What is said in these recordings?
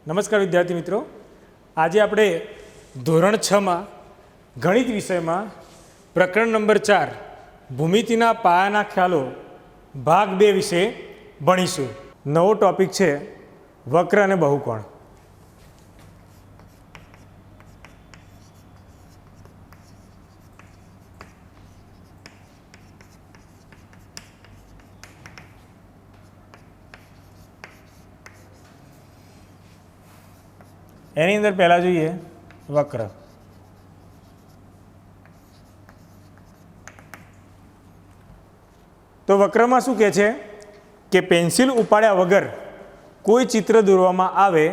નમસ્કાર વિદ્યાર્થી મિત્રો, આજે આપણે ધોરણ 6 માં ગણિત વિષયમાં પ્રકરણ નંબર 4 ભૂમિતિના પાયાના ખ્યાલો ભાગ 2 વિશે ભણીશું. નવો ટોપિક છે વક્ર અને બહુકોણ. એની અંદર પહેલાં જોઈએ વક્ર. તો વક્રમાં શું કહે છે કે પેન્સિલ ઉપાડ્યા વગર કોઈ ચિત્ર દોરવામાં આવે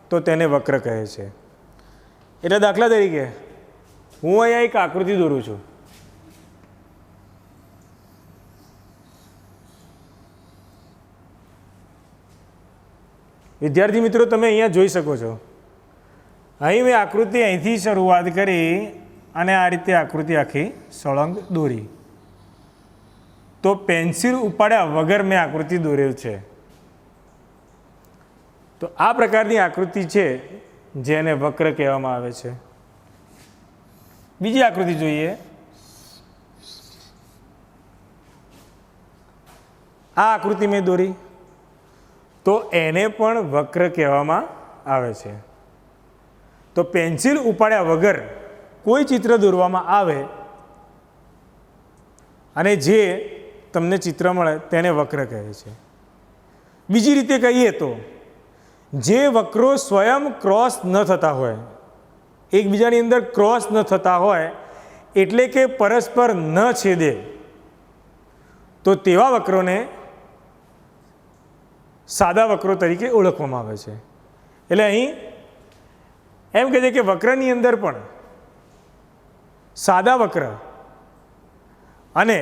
તો તેને વક્ર કહે છે. એટલે દાખલા તરીકે હું અહીંયા એક આકૃતિ દોરું છું. વિદ્યાર્થી મિત્રો, તમે અહીંયા જોઈ શકો છો, અહીં મેં આકૃતિ અહીંથી શરૂઆત કરી અને આ રીતે આકૃતિ આખી સળંગ દોરી. તો પેન્સિલ ઉપાડ્યા વગર મેં આકૃતિ દોરેલ છે. તો આ પ્રકારની આકૃતિ છે જેને વક્ર કહેવામાં આવે છે. બીજી આકૃતિ જોઈએ. આ આકૃતિ મેં દોરી તો એને પણ વક્ર કહેવામાં આવે છે. તો પેન્સિલ ઉપાડ્યા વગર કોઈ ચિત્ર દોરવામાં આવે અને જે તમને ચિત્ર મળે તેને વક્ર કહે છે. બીજી રીતે કહીએ તો જે વક્રો સ્વયં ક્રોસ ન થતા હોય, એકબીજાની અંદર ક્રોસ ન થતા હોય, એટલે કે પરસ્પર ન છેદે, તો તેવા વક્રોને સાદા વક્રો તરીકે ઓળખવામાં આવે છે. એટલે અહીં એમ કહે છે કે વક્રની અંદર પણ સાદા વક્ર અને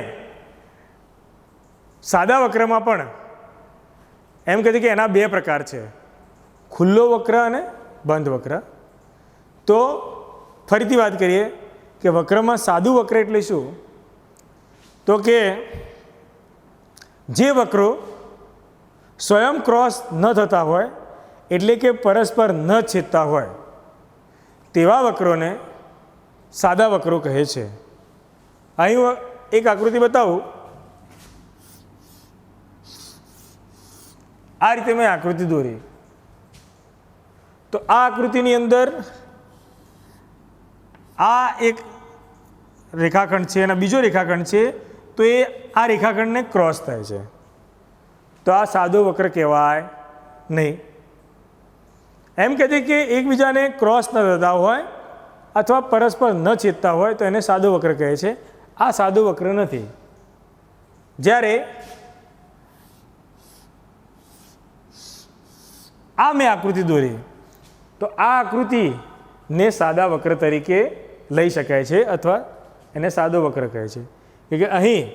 સાદા વક્રમાં પણ એમ કહે છે કે એના બે પ્રકાર છે, ખુલ્લો વક્ર અને બંધ વક્ર. તો ફરીથી વાત કરીએ કે વક્રમાં સાદું વક્ર એટલે શું? તો કે જે વક્રો સ્વયં ક્રોસ ન થતા હોય, એટલે કે પરસ્પર ન છેદતા હોય, તેવા વક્રોને સાદા વક્રો કહે છે. અહીં હું એક આકૃતિ બતાવું. આ રીતે મેં આકૃતિ દોરી. તો આ આકૃતિની અંદર આ એક રેખાખંડ છે અને બીજો રેખાખંડ છે, તો એ આ રેખાખંડને ક્રોસ થાય છે. તો આ સાદો વક્ર કહેવાય નહીં. એમ કહે છે કે એકબીજાને ક્રોસ ન થતા હોય અથવા પરસ્પર ન છેદતા હોય તો એને સાદો વક્ર કહે છે. આ સાદો વક્ર નથી. જ્યારે આ મેં આકૃતિ દોરી તો આ આકૃતિને સાદા વક્ર તરીકે લઈ શકાય છે અથવા એને સાદો વક્ર કહે છે. કે અહીં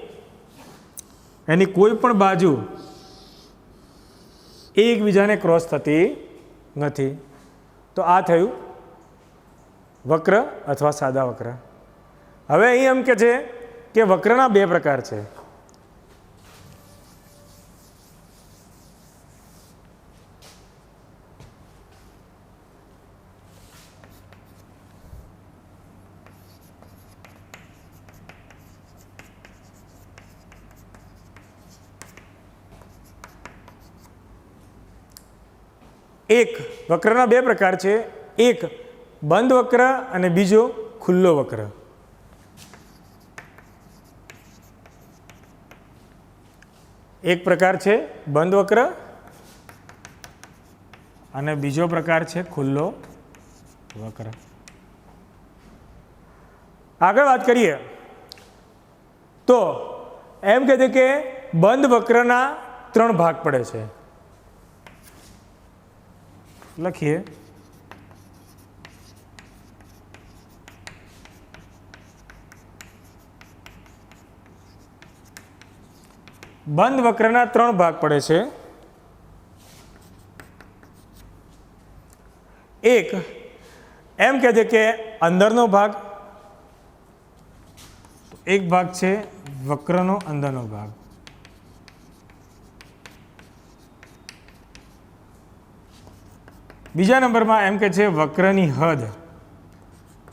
એની કોઈ પણ બાજુ એકબીજાને ક્રોસ થતી નથી. તો આ થયું વક્ર અથવા સાદા વક્ર. હવે અહીં એમ કે છે કે વક્રના બે પ્રકાર છે. એક વક્રના બે પ્રકાર છે, એક બંધ વક્ર અને બીજો ખુલ્લો વક્ર. એક પ્રકાર છે બંધ વક્ર અને બીજો પ્રકાર છે ખુલ્લો વક્ર. આગળ વાત કરીએ તો એમ કહે છે કે બંધ વક્રના 3 ભાગ પડે છે. લખીએ. બંધ વક્રના 3 ભાગ પડે છે. એક એમ કહે છે કે અંદરનો ભાગ, એક ભાગ છે વક્રનો અંદરનો ભાગ. બીજા નંબરમાં એમ કે છે વક્રની હદ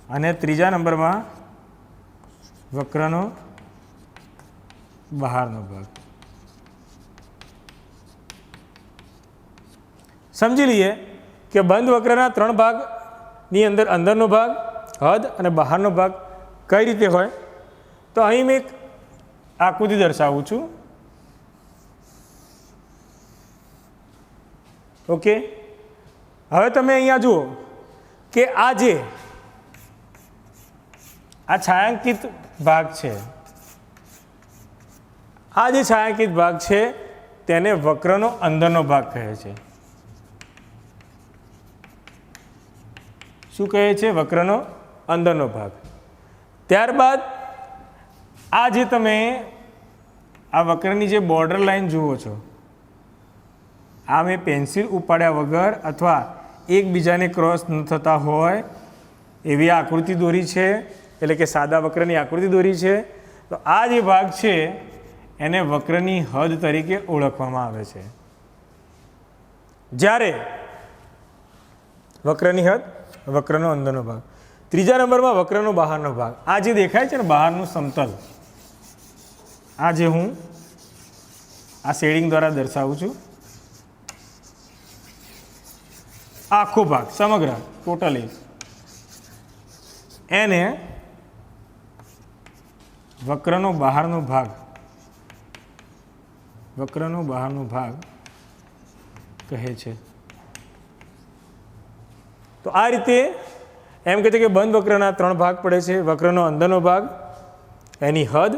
અને ત્રીજા નંબરમાં વક્રનો બહારનો ભાગ. સમજી લઈએ કે બંધ વક્રના 3 ભાગની અંદર અંદરનો ભાગ, હદ અને બહારનો ભાગ કઈ રીતે હોય. તો અહીં મેં એક આકૃતિ દર્શાવું છું. ઓકે, હવે તમે અહીંયા જુઓ કે આ છાयांકિત ભાગ છે, આ જે છાयांકિત ભાગ છે તેને વક્રનો અંદરનો ભાગ કહે છે. શું કહે છે? વક્રનો અંદરનો ભાગ. ત્યારબાદ આ જે તમે આ વક્રની જે બોર્ડર લાઈન જુઓ છો, આ મેં પેન્સિલ ઉપાડ્યા વગર અથવા એકબીજાને ક્રોસ ન થતા હોય એવી આકૃતિ દોરી છે, એટલે કે સાદા વક્રની આકૃતિ દોરી છે. તો આ જે ભાગ છે એને વક્રની હદ તરીકે ઓળખવામાં આવે છે. જ્યારે વક્રની હદ, વક્રનો અંદરનો ભાગ. ત્રીજા નંબરમાં વક્રનો બહારનો ભાગ. આ જે દેખાય છે ને બહારનું સમતલ, આ જે હું આ શેડિંગ દ્વારા દર્શાવું છું, આખો ભાગ સમગ્ર ટોટલી એને વક્રનો બહારનો ભાગ, વક્રનો બહારનો ભાગ કહે છે. તો આ રીતે એમ કહે છે કે બંધ વક્રના 3 ભાગ પડે છે: વક્રનો અંદરનો ભાગ, એની હદ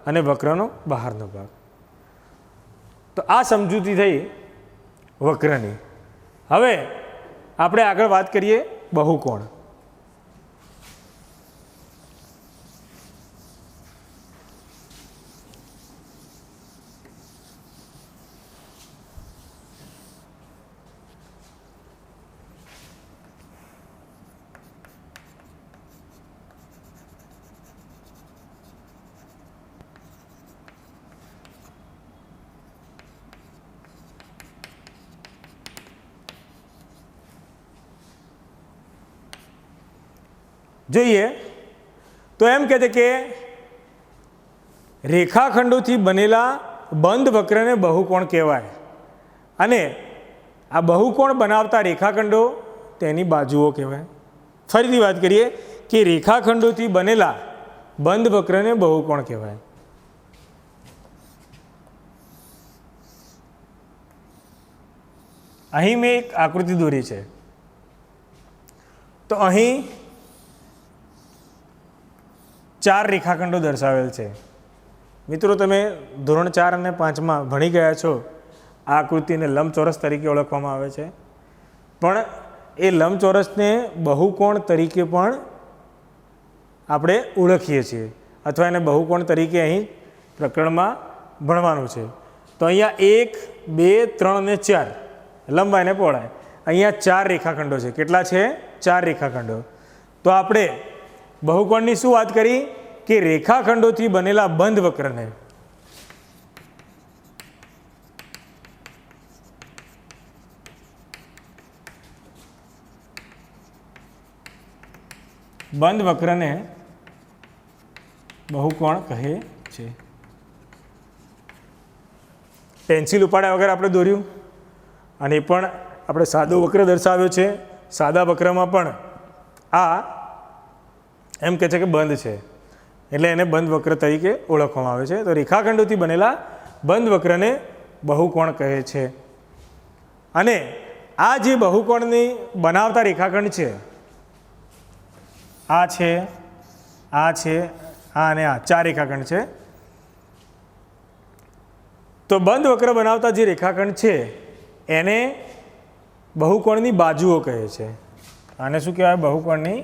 અને વક્રનો બહારનો ભાગ. તો આ સમજૂતી થઈ વક્રની. હવે આપણે આગળ વાત કરીએ બહુકોણ. જોઈએ તો એમ કહે છે કે રેખાખંડોથી બનેલા બંધ વક્રને બહુકોણ કહેવાય અને આ બહુકોણ બનાવતા રેખાખંડો તેની બાજુઓ કહેવાય. ફરીથી વાત કરીએ કે રેખાખંડોથી બનેલા બંધ વક્રને બહુકોણ કહેવાય. અહીં મેં એક આકૃતિ દોરી છે. તો અહીં 4 રેખાખંડો દર્શાવેલ છે. મિત્રો, તમે ધોરણ 4 અને 5માં ભણી ગયા છો. આ આકૃતિને લંબચોરસ તરીકે ઓળખવામાં આવે છે, પણ એ લંબચોરસને બહુકોણ તરીકે પણ આપણે ઓળખીએ છીએ, અથવા એને બહુકોણ તરીકે અહીં પ્રકરણમાં ભણવાનું છે. તો અહીંયા 1, 2, 3 અને 4 લંબાઈ અને પહોળાઈ. અહીંયા 4 રેખાખંડો છે. કેટલા છે? 4 રેખાખંડો. તો આપણે બહુકોણની શું વાત કરી કે રેખાખંડોથી બનેલા બંધ વક્રને બહુકોણ કહે છે. પેન્સિલ ઉપાડ્યા વગર આપણે દોર્યું અને એ પણ આપણે સાદો વક્ર દર્શાવ્યો છે. સાદા વક્રમાં પણ આ એમ કહે છે કે બંધ છે, એટલે એને બંધ વક્ર તરીકે ઓળખવામાં આવે છે. તો રેખાખંડોથી બનેલા બંધ વક્રને બહુકોણ કહે છે. અને આ જે બહુકોણની બનાવતા રેખાખંડ છે, આ છે, આ છે, આ અને આ 4 રેખાખંડ છે. તો બંધ વક્ર બનાવતા જે રેખાખંડ છે એને બહુકોણની બાજુઓ કહે છે. આને શું કહેવાય? બહુકોણની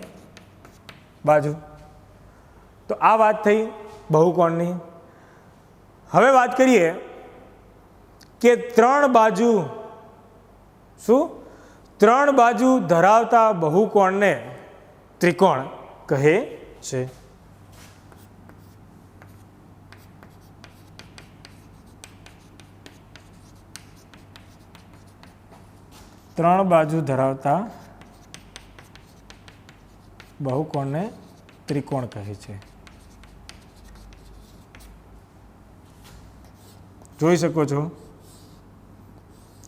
બાજુ. તો આ વાત થઈ બહુકોણની. હવે વાત કરીએ કે 3 બાજુ, શું 3 બાજુ ધરાવતા બહુકોણને ત્રિકોણ કહે છે. ત્રણ બાજુ ધરાવતા બહુકોણને ત્રિકોણ કહે છે। જોઈ શકો છો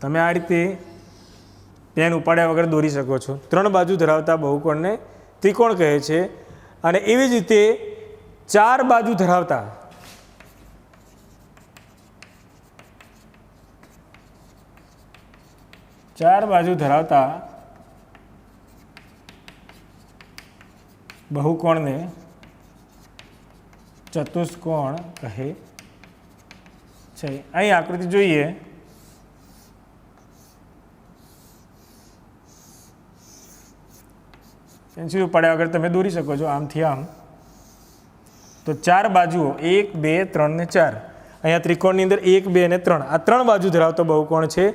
તમે આ રીતે પેન ઉપાડ્યા વગર દોરી શકો છો। ત્રણ બાજુ ધરાવતા બહુકોણને ત્રિકોણ કહે છે। અને એવી જ રીતે ચાર બાજુ ધરાવતા બહુકોણને ચતુષ્કોણ કહે છે। અહીં આકૃતિ જોઈએ પેન્સિલ ઉપાડ્યા વગર તમે દોરી શકો છો આમથી આમ। તો ચાર બાજુઓ 1 2 3 ને 4 અહીંયા ત્રિકોણની અંદર 1 2 અને 3 આ ત્રણ બાજુ ધરાવતો બહુકોણ છે।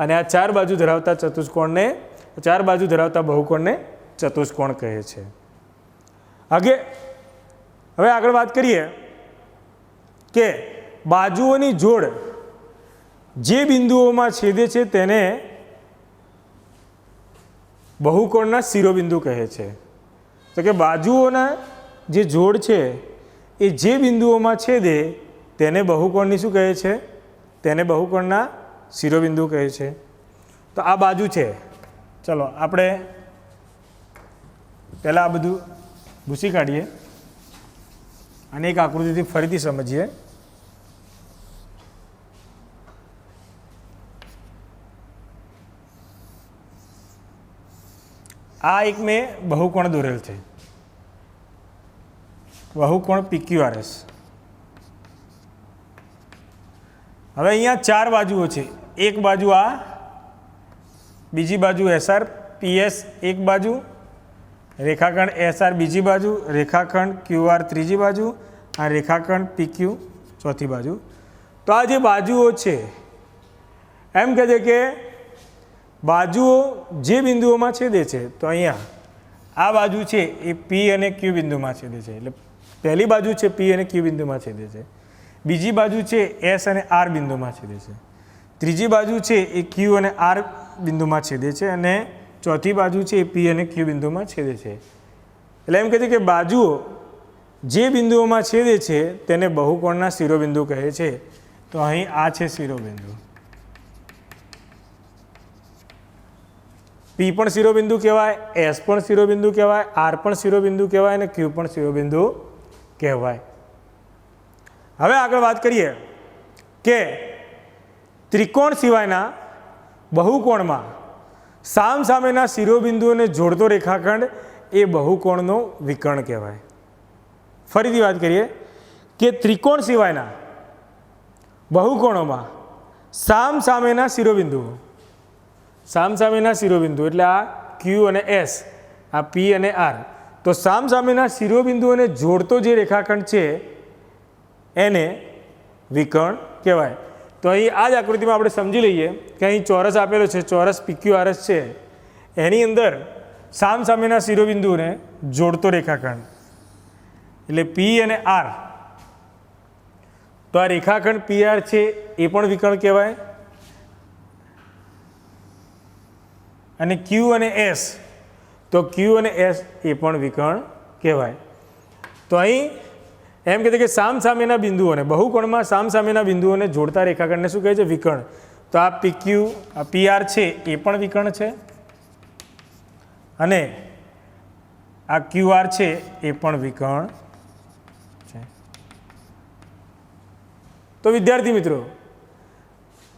અને આ ચાર બાજુ ધરાવતા ચતુષ્કોણને ચાર બાજુ ધરાવતા બહુકોણને ચતુષ્કોણ કહે છે। હવે આગળ વાત કરીએ કે બાજુઓની જોડ જે બિંદુઓમાં છેદે છે તેને બહુકોણના શિરોબિંદુ કહે છે। તો કે બાજુઓના જે જોડ છે એ જે બિંદુઓમાં છેદે તેને બહુકોણની શું કહે છે? તેને બહુકોણના શિરોબિંદુ કહે છે। તો આ બાજુ છે, ચલો આપણે પહેલાં આ બધું ભૂસી કાઢીએ અને એક આકૃતિથી ફરીથી સમજીએ। આ એક મેં બહુકોણ દોરેલ છે, બહુકોણ PQRS। હવે અહીંયા ચાર બાજુઓ છે, એક બાજુ આ, બીજી બાજુ SR PS એક બાજુ, રેખાખંડ SR બીજી બાજુ, રેખાખંડ QR ત્રીજી બાજુ, આ રેખાખંડ PQ ચોથી બાજુ। તો આ જે બાજુઓ છે એમ કહે છે કે બાજુઓ જે બિંદુઓમાં છેદે છે, તો અહીંયા આ બાજુ છે એ P અને Q બિંદુમાં છેદે છે, એટલે પહેલી બાજુ છે P અને Q બિંદુમાં છેદે છે, બીજી બાજુ છે S અને R બિંદુમાં છેદે છે, ત્રીજી બાજુ છે એ Q અને R બિંદુમાં છેદે છે, અને ચોથી બાજુ છે એ P અને Q બિંદુમાં છેદે છે। એટલે એમ કહે છે કે બાજુઓ જે બિંદુઓમાં છેદે છે તેને બહુકોણના શિરોબિંદુ કહે છે। તો અહીં આ છે શિરોબિંદુ, P પણ શિરોબિંદુ કહેવાય, S પણ શિરોબિંદુ કહેવાય, R પણ શિરોબિંદુ કહેવાય અને Q પણ શિરોબિંદુ કહેવાય। હવે આગળ વાત કરીએ કે ત્રિકોણ સિવાયના બહુકોણમાં સામસામેના શિરોબિંદુઓને જોડતો રેખાખંડ એ બહુકોણનો વિકર્ણ કહેવાય। ફરીથી વાત કરીએ કે ત્રિકોણ સિવાયના બહુકોણોમાં સામસામેના શિરોબિંદુ એટલે આ Q અને S, આ P અને R, તો સામસામેના શિરોબિંદુઓને જોડતો જે રેખાખંડ છે એને વિકર્ણ કહેવાય। તો અહીં આ જ આકૃતિમાં આપણે સમજી લઈએ કે અહીં ચોરસ આપેલો છે, ચોરસ PQRS છે, એની અંદર સામસામેના શિરોબિંદુઓને જોડતો રેખાખંડ એટલે P અને R, તો આ રેખાખંડ PR છે એ પણ વિકર્ણ કહેવાય, અને Q અને S, તો Q અને S એ પણ વિકર્ણ કહેવાય। તો અહીં એમ કહે છે કે સામસામેના બિંદુઓને બહુકોણમાં સામસામેના બિંદુઓને જોડતા રેખાખંડને શું કહે છે? વિકર્ણ। તો આ PQ આ PR છે એ પણ વિકર્ણ છે, અને આ QR છે એ પણ વિકર્ણ છે। તો વિદ્યાર્થી મિત્રો,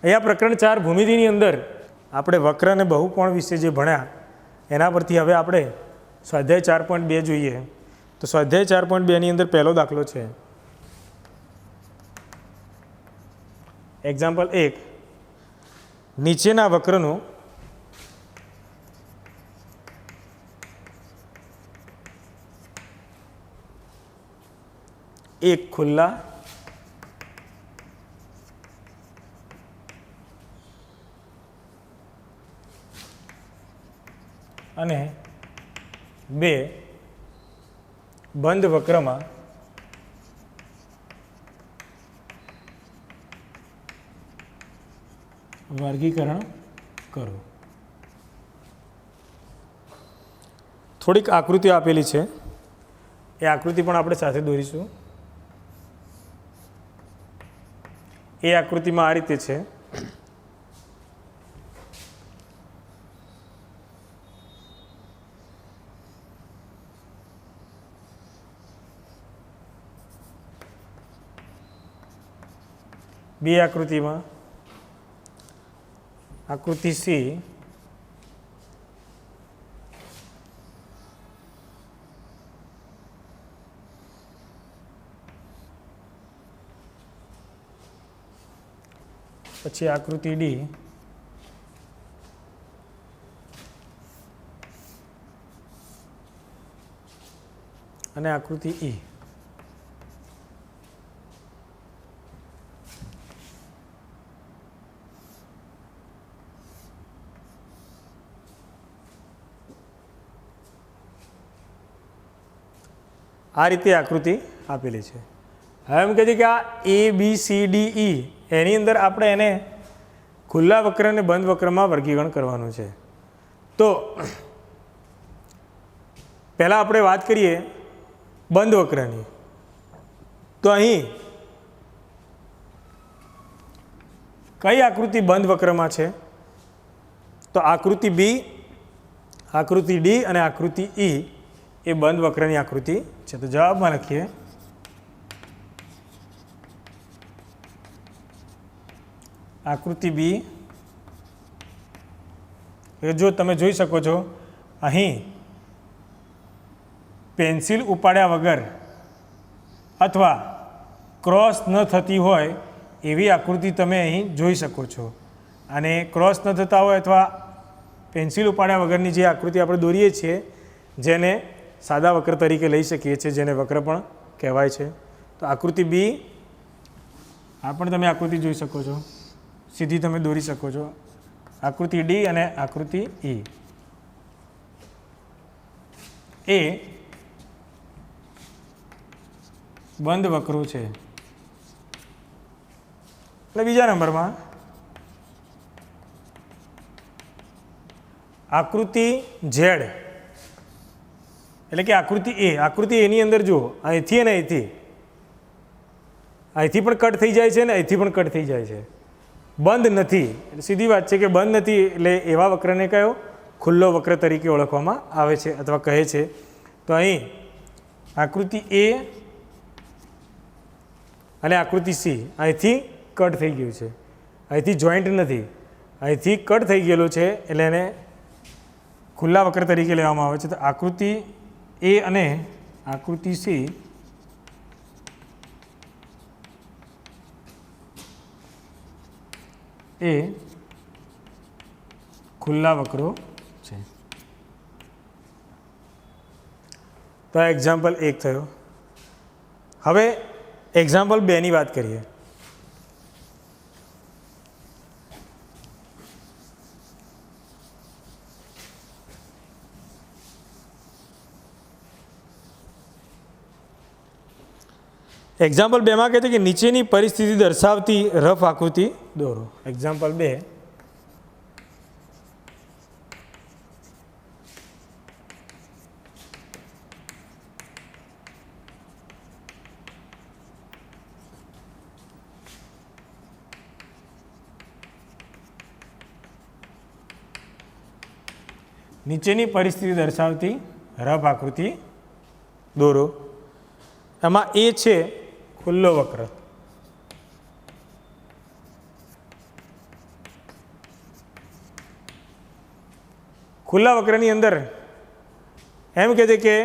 અહીંયા પ્રકરણ 4 ભૂમિતિની અંદર આપણે વક્ર અને બહુકોણ વિશે જે ભણ્યા એના પરથી હવે આપણે સ્વાધ્યાય 4.2 જોઈએ। તો સ્વાધ્યાય 4.2 ની અંદર પહેલો દાખલો છે, એક્ઝામ્પલ 1, નીચેના વક્રનું એક ખુલ્લા અને બે બંધ વક્રમાં વર્ગીકરણ કરો। થોડીક આકૃતિઓ આપેલી છે, એ આકૃતિ પણ આપણે સાથે દોરીશું. એ આકૃતિમાં આ રીતે છે. બી આકૃતિમાં આકૃતિ સી, પછી આકૃતિ ડી, અને આકૃતિ ઈ. આ રીતે આકૃતિ આપેલી છે. હવે એમ કહે છે કે આ એ બી સી ડી ઈ, એની અંદર આપણે એને ખુલ્લા વક્ર અને બંધ વક્રમાં વર્ગીકરણ કરવાનું છે. તો પહેલાં આપણે વાત કરીએ બંધ વક્રની. તો અહીં કઈ આકૃતિ બંધ વક્રમાં છે? તો આકૃતિ બી, આકૃતિ ડી અને આકૃતિ ઈ એ બંધ વક્રની આકૃતિ છે. તો જવાબમાં લખીએ આકૃતિ બી. જો તમે જોઈ શકો છો અહીં પેન્સિલ ઉપાડ્યા વગર અથવા ક્રોસ ન થતી હોય એવી આકૃતિ તમે અહીં જોઈ શકો છો. અને ક્રોસ ન થતા હોય અથવા પેન્સિલ ઉપાડ્યા વગરની જે આકૃતિ આપણે દોરીએ છીએ જેને સાદા વક્ર તરીકે લઈ શકીએ છીએ, જેને વક્ર પણ કહેવાય છે. તો આકૃતિ બી, આ પણ તમે આકૃતિ જોઈ શકો છો, સીધી તમે દોરી શકો છો. આકૃતિ ડી અને આકૃતિ ઈ એ બંધ વક્રો છે. અને બીજા નંબરમાં આકૃતિ ઝેડ, એટલે કે આકૃતિ એ. આકૃતિ એની અંદર જુઓ, અહીંથી અને અહીંથી પણ કટ થઈ જાય છે ને અહીંથી પણ કટ થઈ જાય છે, બંધ નથી. એટલે સીધી વાત છે કે બંધ નથી, એટલે એવા વક્રને કયો ખુલ્લો વક્ર તરીકે ઓળખવામાં આવે છે અથવા કહે છે. તો અહીં આકૃતિ એ અને આકૃતિ સી અહીંથી કટ થઈ ગયું છે, અહીંથી જોઈન્ટ નથી, અહીંથી કટ થઈ ગયેલું છે, એટલે એને ખુલ્લા વક્ર તરીકે લેવામાં આવે છે. તો આકૃતિ એ અને આકૃતિ સી એ ખુલ્લા વક્રો છે. તો આ એક્ઝામ્પલ 1 થયો. હવે એક્ઝામ્પલ 2 ની વાત કરીએ. એક્ઝામ્પલ 2 માં કહે છે કે નીચેની પરિસ્થિતિ દર્શાવતી રફ આકૃતિ દોરો. એક્ઝામ્પલ 2, નીચેની પરિસ્થિતિ દર્શાવતી રફ આકૃતિ દોરો. એમાં એ છે ખુલ્લો વક્ર. ખુલ્લા વક્રની અંદર એમ કહે છે કે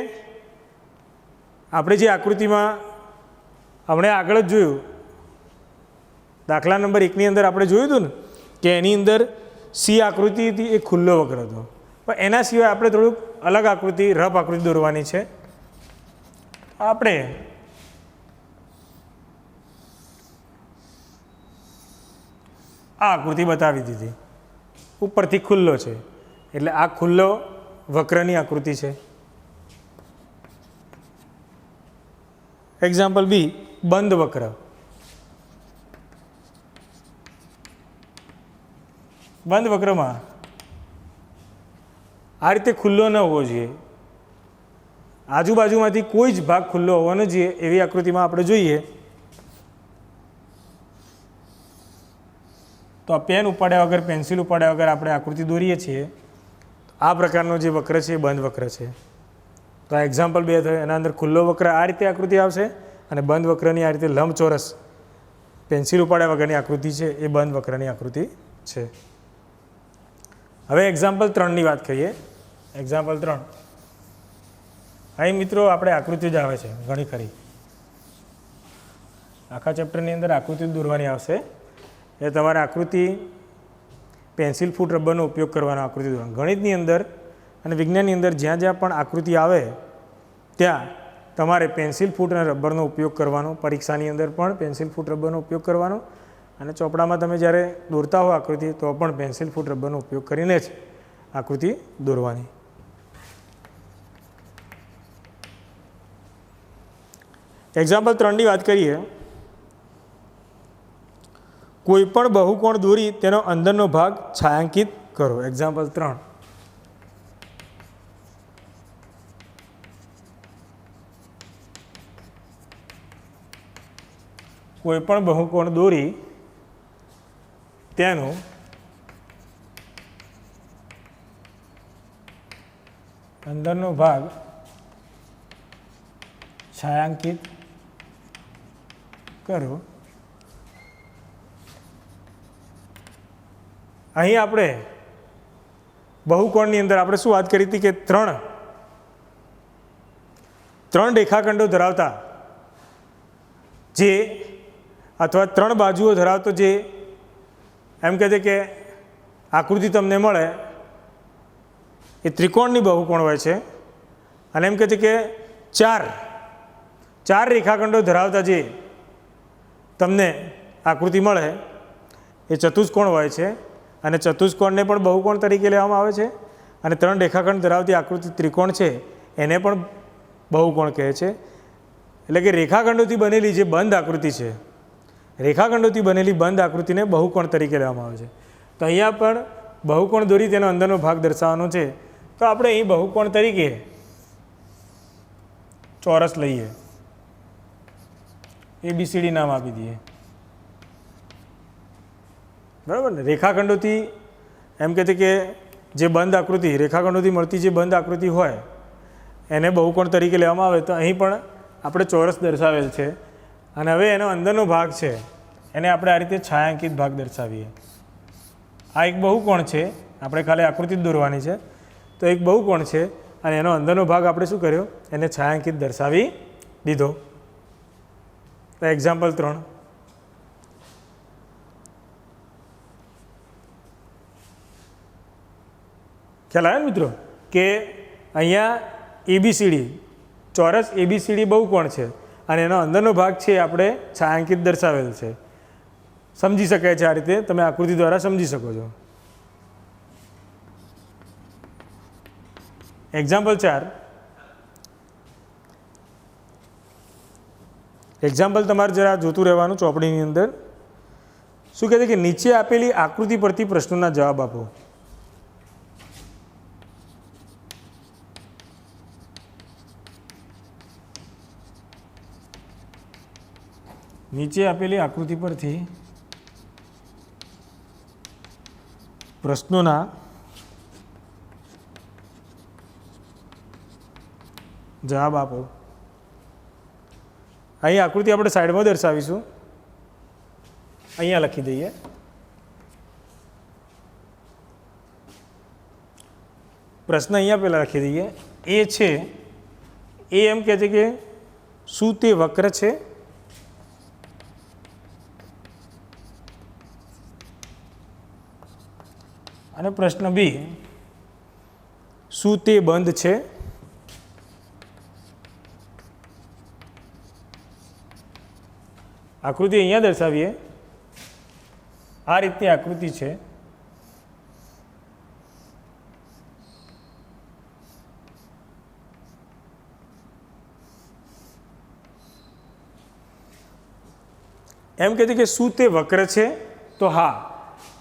આપણે જે આકૃતિમાં હમણાં આગળ જ જોયું, દાખલા નંબર 1 ની અંદર આપણે જોયું હતું ને કે એની અંદર સી આકૃતિ હતી, એ ખુલ્લો વક્ર હતો. પણ એના સિવાય આપણે થોડુંક અલગ આકૃતિ, રફ આકૃતિ દોરવાની છે. આપણે આ આકૃતિ બતાવી દીધી, ઉપરથી ખુલ્લો છે, એટલે આ ખુલ્લો વક્રની આકૃતિ છે. એક્ઝામ્પલ બી, બંધ વક્ર. બંધ વક્રમાં આ રીતે ખુલ્લો ન હોવો જોઈએ, આજુબાજુમાંથી કોઈ જ ભાગ ખુલ્લો હોવો ન જોઈએ એવી આકૃતિમાં આપણે જોઈએ તો આ પેન ઉપાડ્યા વગર, પેન્સિલ ઉપાડ્યા વગર આપણે આકૃતિ દોરીએ છીએ. આ પ્રકારનો જે વક્ર છે એ બંધ વક્ર છે. તો આ એક્ઝામ્પલ 2 થયો. એના અંદર ખુલ્લો વક્ર આ રીતે આકૃતિ આવશે અને બંધ વક્રની આ રીતે લંબચોરસ પેન્સિલ ઉપાડ્યા વગરની આકૃતિ છે એ બંધ વક્રની આકૃતિ છે. હવે એક્ઝામ્પલ 3ની વાત કરીએ. એક્ઝામ્પલ 3 અહીં મિત્રો આપણે આકૃતિ જ આવે છે ઘણી ખરી. આખા ચેપ્ટરની અંદર આકૃતિ દોરવાની આવશે. એ તમારે આકૃતિ પેન્સિલ ફૂટ રબરનો ઉપયોગ કરવાનો આકૃતિ દોરવાનો. ગણિતની અંદર અને વિજ્ઞાનની અંદર જ્યાં જ્યાં પણ આકૃતિ આવે ત્યાં તમારે પેન્સિલ ફૂટ અને રબરનો ઉપયોગ કરવાનો. પરીક્ષાની અંદર પણ પેન્સિલ ફૂટ રબરનો ઉપયોગ કરવાનો અને ચોપડામાં તમે જ્યારે દોરતા હો આકૃતિ તો પણ પેન્સિલ ફૂટ રબરનો ઉપયોગ કરીને જ આકૃતિ દોરવાની. એક્ઝામ્પલ 3ની વાત કરીએ. કોઈ પણ બહુકોણ દોરી તેનો અંદરનો ભાગ છાંયાંકિત કરો. એક્ઝામ્પલ 3 કોઈ પણ બહુકોણ દોરી તેનો અંદરનો ભાગ છાંયાંકિત કરો. અહીં આપણે બહુકોણની અંદર આપણે શું વાત કરી હતી કે ત્રણ રેખાખંડો ધરાવતા જે અથવા 3 બાજુઓ ધરાવતો જે એમ કહે છે કે આકૃતિ તમને મળે એ ત્રિકોણની બહુકોણ હોય છે. અને એમ કહે છે કે ચાર રેખાખંડો ધરાવતા જે તમને આકૃતિ મળે એ ચતુષ્કોણ હોય છે. અને ચતુષ્કોણને પણ બહુકોણ તરીકે લેવામાં આવે છે. અને 3 રેખાખંડ ધરાવતી આકૃતિ ત્રિકોણ છે એને પણ બહુકોણ કહે છે. એટલે કે રેખાખંડોથી બનેલી જે બંધ આકૃતિ છે, રેખાખંડોથી બનેલી બંધ આકૃતિને બહુકોણ તરીકે લેવામાં આવે છે. તો અહીંયા પણ બહુકોણ દોરી તેનો અંદરનો ભાગ દર્શાવવાનો છે. તો આપણે અહીં બહુકોણ તરીકે ચોરસ લઈએ, ABCD નામ આપી દઈએ. બરાબર ને? રેખાખંડોથી એમ કહે છે કે જે બંધ આકૃતિ, રેખાખંડોથી મળતી જે બંધ આકૃતિ હોય એને બહુકોણ તરીકે લેવામાં આવે. તો અહીં પણ આપણે ચોરસ દર્શાવેલ છે. અને હવે એનો અંદરનો ભાગ છે એને આપણે આ રીતે છાંયાંકિત ભાગ દર્શાવીએ. આ એક બહુકોણ છે, આપણે ખાલી આકૃતિ જ દોરવાની છે. તો એક બહુકોણ છે અને એનો અંદરનો ભાગ આપણે શું કર્યો, એને છાંયાંકિત દર્શાવી દીધો. તો એક્ઝામ્પલ 3 ખ્યાલ આવ્યો ને મિત્રો કે અહીંયા ABCD ચોરસ ABCD બહુકોણ છે અને એનો અંદરનો ભાગ છે આપણે છાંયાંકિત દર્શાવેલ છે. સમજી શકાય છે આ રીતે, તમે આકૃતિ દ્વારા સમજી શકો છો. એક્ઝામ્પલ 4 એક્ઝામ્પલ તમારે જરા જોતું રહેવાનું ચોપડીની અંદર. શું કહે છે કે નીચે આપેલી આકૃતિ પરથી પ્રશ્નોના જવાબ આપો. નીચે આપેલી આકૃતિ પરથી પ્રશ્નોના જવાબ આપો. અહીં આકૃતિ આપણે સાઈડમાં દર્શાવીશું. અહીંયા લખી દઈએ. પ્રશ્ન અહીંયા પહેલાં લખી દઈએ. એ છે એ એમ કહે છે કે શું તે વક્ર છે? અને પ્રશ્ન બી, શું તે બંધ છે? આકૃતિ અહીંયા દર્શાવીએ. આ રીતની આકૃતિ છે. એમ કહે છે કે શું તે વક્ર છે? તો હા,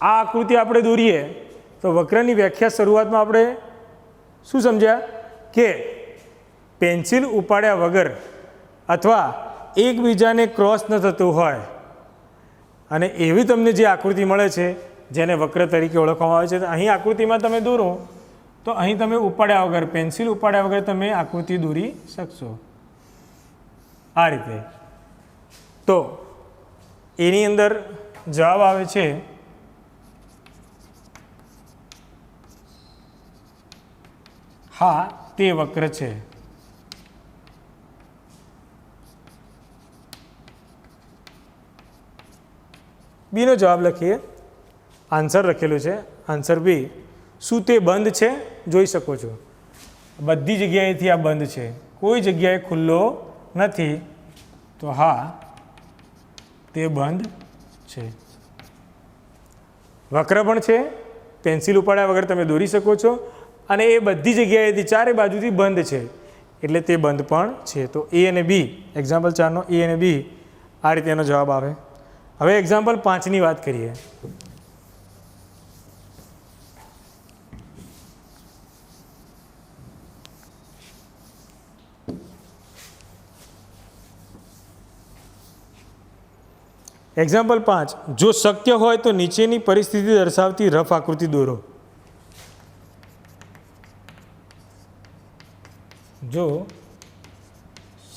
આ આકૃતિ આપણે દોરીએ તો વક્રની વ્યાખ્યા શરૂઆતમાં આપણે શું સમજ્યા કે પેન્સિલ ઉપાડ્યા વગર અથવા એકબીજાને ક્રોસ ન થતું હોય અને એવી તમને જે આકૃતિ મળે છે જેને વક્ર તરીકે ઓળખવામાં આવે છે, તો અહીં આકૃતિમાં તમે દોરો તો અહીં તમે ઉપાડ્યા વગર, પેન્સિલ ઉપાડ્યા વગર તમે આકૃતિ દોરી શકશો આ રીતે. તો એની અંદર જવાબ આવે છે હા તે વક્ર છે. બીનો જવાબ લખીએ. આન્સર લખેલું છે, આન્સર બી. શું તે બંધ છે? જોઈ શકો છો બધી જગ્યાએથી આ બંધ છે, કોઈ જગ્યાએ ખુલ્લો નથી. તો હા તે બંધ છે. વક્ર પણ છે, પેન્સિલ ઉપાડ્યા વગર તમે દોરી શકો છો અને એ બધી જગ્યાએથી ચારે બાજુથી બંધ છે એટલે તે બંધ પણ છે. તો એ અને બી, એક્ઝામ્પલ 4નો એ અને બી આ રીતે એનો જવાબ આવે. હવે એક્ઝામ્પલ 5ની વાત કરીએ. એક્ઝામ્પલ 5, જો શક્ય હોય તો નીચેની પરિસ્થિતિ દર્શાવતી રફ આકૃતિ દોરો. જો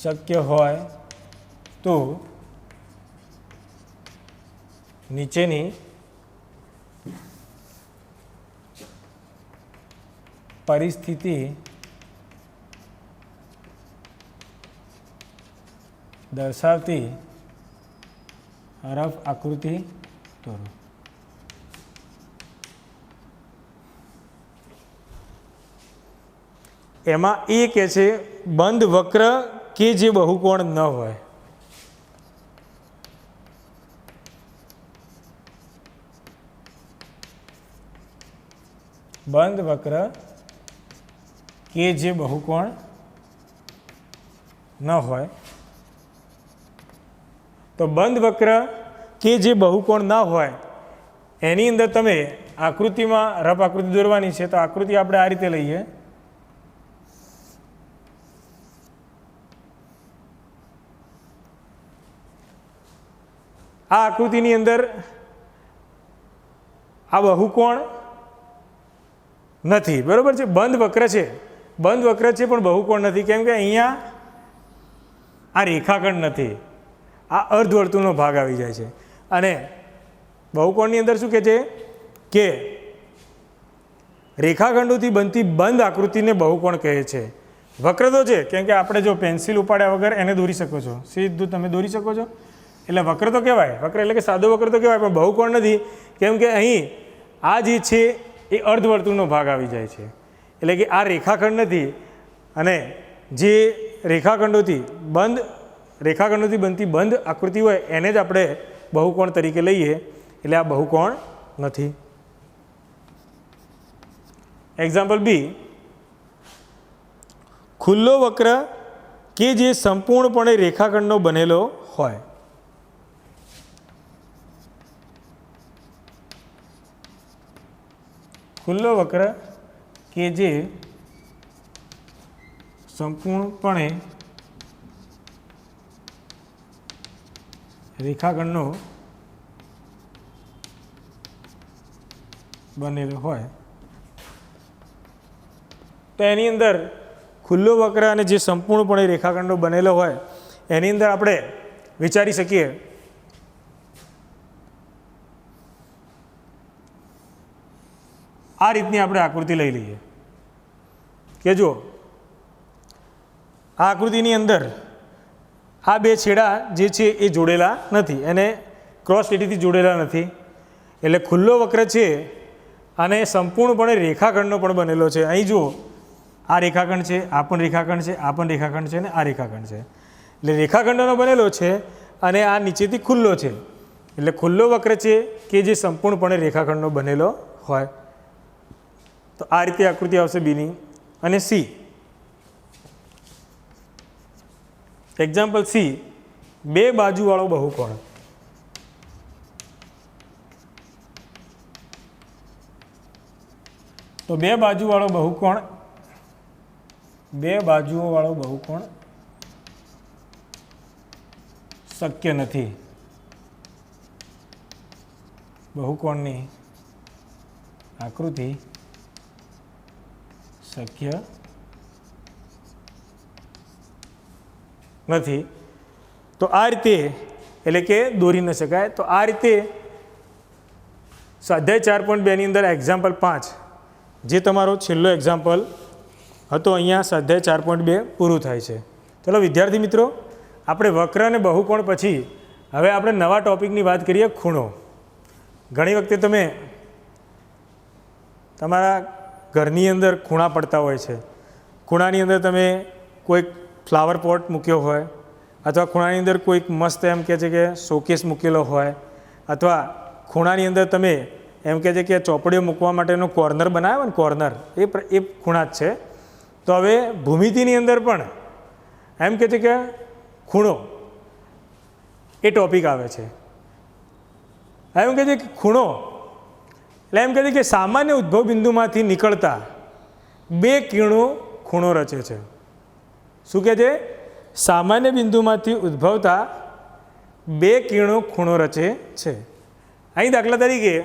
શક્ય હોય તો નીચેની પરિસ્થિતિ દર્શાવતી રફ આકૃતિ દોરો. એમાં એ કહે છે બંધ વક્ર કે જે બહુકોણ ન હોય. બંધ વક્ર કે જે બહુકોણ ન હોય. તો બંધ વક્ર કે જે બહુકોણ ના હોય એની અંદર તમે આકૃતિમાં રફ આકૃતિ દોરવાની છે. તો આકૃતિ આપણે આ રીતે લઈએ. આ આકૃતિની અંદર આ બહુકોણ નથી, બરાબર છે. બંધ વક્ર છે, બંધ વક્ર છે પણ બહુકોણ નથી. કેમ કે અહીંયા આ રેખાખંડ નથી, આ અર્ધવર્તુળનો ભાગ આવી જાય છે. અને બહુકોણની અંદર શું કહે છે કે રેખાખંડોથી બનતી બંધ આકૃતિને બહુકોણ કહે છે. વક્ર તો છે, કેમ કે આપણે જો પેન્સિલ ઉપાડ્યા વગર એને દોરી શકો છો, સીધું તમે દોરી શકો છો, એટલે વક્ર તો કહેવાય. વક્ર એટલે કે સાદો વક્ર તો કહેવાય, પણ બહુકોણ નથી. કેમ કે અહીં આ જે છે એ અર્ધવર્તુળનો ભાગ આવી જાય છે. એટલે કે આ રેખાખંડ નથી અને જે રેખાખંડોથી બનતી બંધ આકૃતિ હોય એને જ આપણે બહુકોણ તરીકે લઈએ, એટલે આ બહુકોણ નથી. એક્ઝામ્પલ બી, ખુલ્લો વક્ર કે જે સંપૂર્ણપણે રેખાખંડનો બનેલો હોય. ખુલ્લો વક્ર કે જે સંપૂર્ણપણે રેખાખંડનો બનેલો હોય. તો એની અંદર ખુલ્લો વક્ર અને જે સંપૂર્ણપણે રેખાખંડનો બનેલો હોય એની અંદર આપણે વિચારી શકીએ આ રીતની આપણે આકૃતિ લઈ લઈએ કે જો આ આકૃતિની અંદર આ બે છેડા જે છે એ જોડેલા નથી, એને ક્રોસ લીટીથી જોડેલા નથી. એટલે ખુલ્લો વક્ર છે અને સંપૂર્ણપણે રેખાખંડનો પણ બનેલો છે. અહીં જુઓ, આ રેખાખંડ છે, આ પણ રેખાખંડ છે, આ પણ રેખાખંડ છે અને આ રેખાખંડ છે. એટલે રેખાખંડનો બનેલો છે અને આ નીચેથી ખુલ્લો છે. એટલે ખુલ્લો વક્ર છે કે જે સંપૂર્ણપણે રેખાખંડનો બનેલો હોય. તો આ રીતે આકૃતિ આવશે બીની. અને સી, એક્ઝામ્પલ સી, બે બાજુવાળો બહુકોણ. તો બે બાજુવાળો બહુકોણ બે બાજુઓવાળો બહુકોણ શક્ય નથી. બહુકોણની આકૃતિ શક્ય નથી. તો આ રીતે એટલે કે દોરી ન શકાય. તો આ રીતે સ્વાધ્યાય 4.2 ની અંદર એક્ઝામ્પલ 5 જે તમારો છેલ્લો એક્ઝામ્પલ હતો અહીંયા સ્વાધ્યાય 4.2 પૂરું થાય છે. ચલો વિદ્યાર્થી મિત્રો, આપણે વક્ર અને બહુકોણ પછી હવે આપણે નવા ટૉપિકની વાત કરીએ, ખૂણો. ઘણી વખતે તમે તમારા ઘરની અંદર ખૂણા પડતા હોય છે. ખૂણાની અંદર તમે કોઈક ફ્લાવર પોટ મૂક્યો હોય, અથવા ખૂણાની અંદર કોઈક મસ્ત એમ કહે છે કે શોકેસ મૂકેલો હોય, અથવા ખૂણાની અંદર તમે એમ કહે છે કે ચોપડીઓ મૂકવા માટેનો કોર્નર બનાવ્યો ને, કોર્નર એ ખૂણા જ છે. તો હવે ભૂમિતિની અંદર પણ એમ કહે છે કે ખૂણો એ ટૉપિક આવે છે. એમ કહે છે કે ખૂણો એટલે એમ કહે છે કે સામાન્ય ઉદ્ભવ બિંદુમાંથી નીકળતા બે કિરણો ખૂણો રચે છે. શું કહે છે? સામાન્ય બિંદુમાંથી ઉદ્ભવતા બે કિરણો ખૂણો રચે છે. અહીં દાખલા તરીકે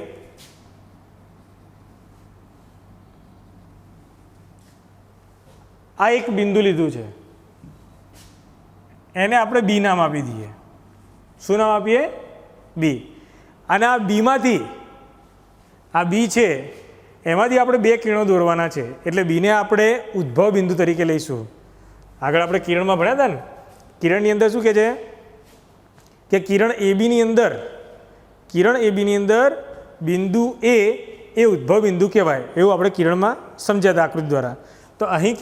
આ એક બિંદુ લીધું છે, એને આપણે બી નામ આપી દઈએ. શું નામ આપીએ? બી. અને આ બીમાંથી આ બી છે એમાંથી આપણે બે કિરણો દોરવાના છે, એટલે બીને આપણે ઉદ્ભવ બિંદુ તરીકે લઈશું. આગળ આપણે કિરણમાં ભણ્યા હતા ને, કિરણની અંદર શું કહે છે કે કિરણ એબીની અંદર બિંદુ એ ઉદ્ભવ બિંદુ કહેવાય, એવું આપણે કિરણમાં સમજ્યા હતા આકૃતિ દ્વારા. તો અહીં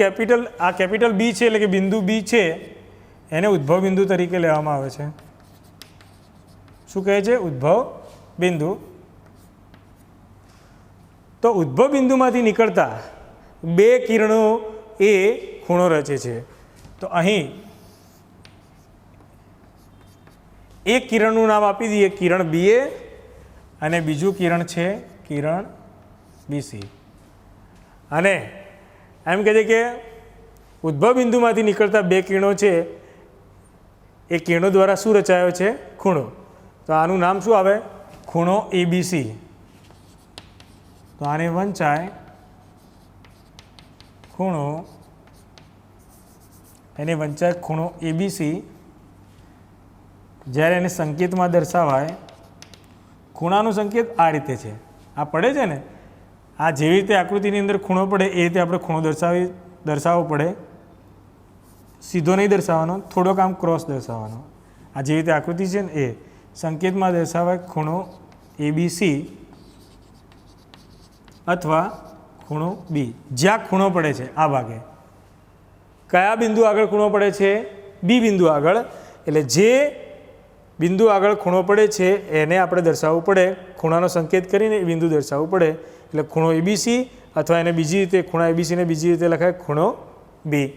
કેપિટલ બી છે એટલે કે બિંદુ બી છે એને ઉદ્ભવ બિંદુ તરીકે લેવામાં આવે છે. શું કહે છે? ઉદ્ભવ બિંદુ. તો ઉદ્ભવ બિંદુમાંથી નીકળતા બે કિરણો એ ખૂણો રચે છે. તો અહીં એક કિરણનું નામ આપી દઈએ કિરણ બી એ, અને બીજું કિરણ છે કિરણ બીસી. અને એમ કહે છે કે ઉદ્ભવ બિંદુમાંથી નીકળતા બે કિરણો છે એ કિરણો દ્વારા શું રચાયો છે? ખૂણો. તો આનું નામ શું આવે? ખૂણો એબીસી. તો આને વંચાય ખૂણો, એને વંચાય ખૂણો એબીસી. જ્યારે એને સંકેતમાં દર્શાવાય, ખૂણાનો સંકેત આ રીતે છે. આ પડે છે ને, આ જેવી રીતે આકૃતિની અંદર ખૂણો પડે એ રીતે આપણે ખૂણો દર્શાવવો પડે. સીધો નહીં દર્શાવવાનો, થોડોક આમ ક્રોસ દર્શાવવાનો. આ જેવી રીતે આકૃતિ છે ને એ સંકેતમાં દર્શાવાય ખૂણો એબીસી અથવા ખૂણો બી. જ્યાં ખૂણો પડે છે આ ભાગે, કયા બિંદુ આગળ ખૂણો પડે છે? બી બિંદુ આગળ. એટલે જે બિંદુ આગળ ખૂણો પડે છે એને આપણે દર્શાવવું પડે, ખૂણાનો સંકેત કરીને એ બિંદુ દર્શાવવું પડે. એટલે ખૂણો એબીસી, અથવા એને બીજી રીતે ખૂણા એબીસીને બીજી રીતે લખાય ખૂણો બી.